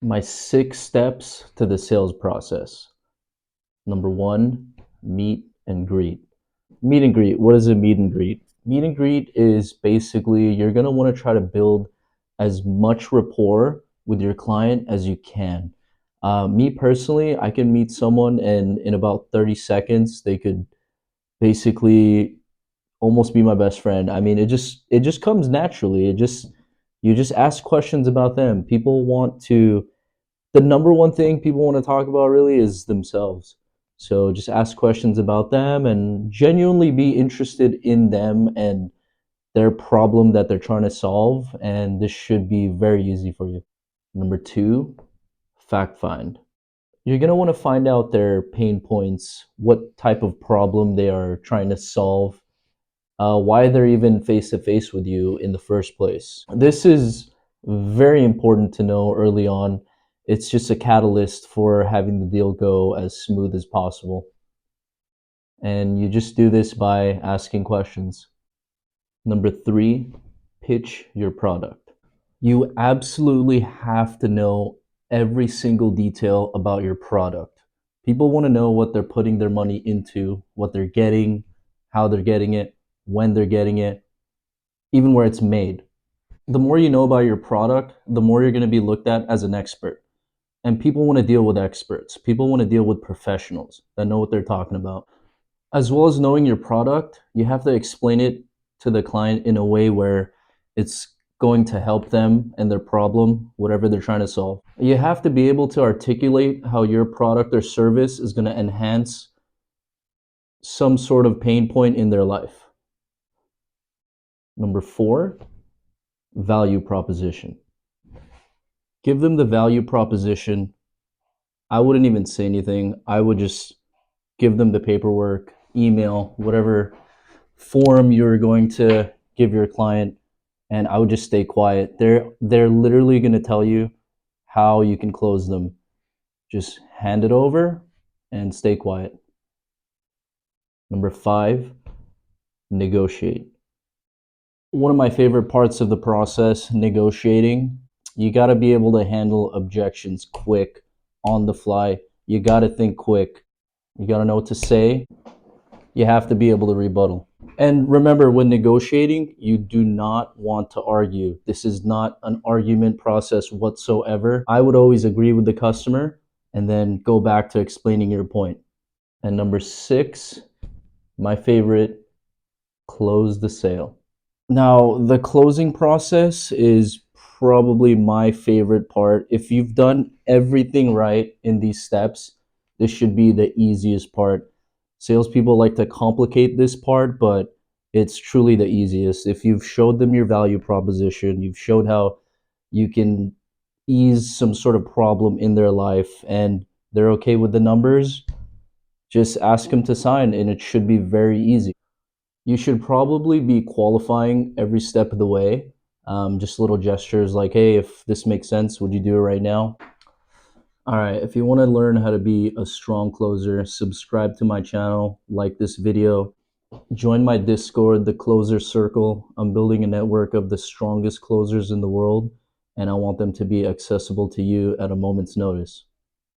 My 6 steps to the sales process. Number one, meet and greet. Meet and greet. What is a meet and greet? Meet and greet is basically you're going to want to try to build as much rapport with your client as you can. Me personally, I can meet someone and in about 30 seconds, they could basically almost be my best friend. I mean, it just comes naturally. It just you just ask questions about them. People want to the number one thing people want to talk about really is themselves. So just ask questions about them and genuinely be interested in them and their problem that they're trying to solve. And this should be very easy for you. Number two, fact find. You're going to want to find out their pain points, what type of problem they are trying to solve, why they're even face to face with you in the first place. This is very important to know early on. It's just a catalyst for having the deal go as smooth as possible. And you just do this by asking questions. Number three, pitch your product. You absolutely have to know every single detail about your product. People want to know what they're putting their money into, what they're getting, how they're getting it, when they're getting it, even where it's made. The more you know about your product, the more you're going to be looked at as an expert. And people want to deal with experts. People want to deal with professionals that know what they're talking about. As well as knowing your product, you have to explain it to the client in a way where it's going to help them and their problem, whatever they're trying to solve. You have to be able to articulate how your product or service is going to enhance some sort of pain point in their life. Number four, value proposition. Give them the value proposition. I wouldn't even say anything. I would just give them the paperwork, email, whatever form you're going to give your client, and I would just stay quiet. They're literally going to tell you how you can close them. Just hand it over and stay quiet. Number five, negotiate. One of my favorite parts of the process, negotiating, you got to be able to handle objections quick, on the fly. You got to think quick. You got to know what to say. You have to be able to rebuttal. And remember, when negotiating, you do not want to argue. This is not an argument process whatsoever. I would always agree with the customer and then go back to explaining your point. And number six, my favorite, close the sale. Now, the closing process is probably my favorite part. If you've done everything right in these steps, this should be the easiest part. Salespeople like to complicate this part, but it's truly the easiest. If you've showed them your value proposition, you've showed how you can ease some sort of problem in their life, and they're okay with the numbers, just ask them to sign, and it should be very easy. You should probably be qualifying every step of the way. Just little gestures like, hey, if this makes sense, would you do it right now? All right, if you want to learn how to be a strong closer, subscribe to my channel, like this video, join my Discord, the Closer Circle. I'm building a network of the strongest closers in the world, and I want them to be accessible to you at a moment's notice.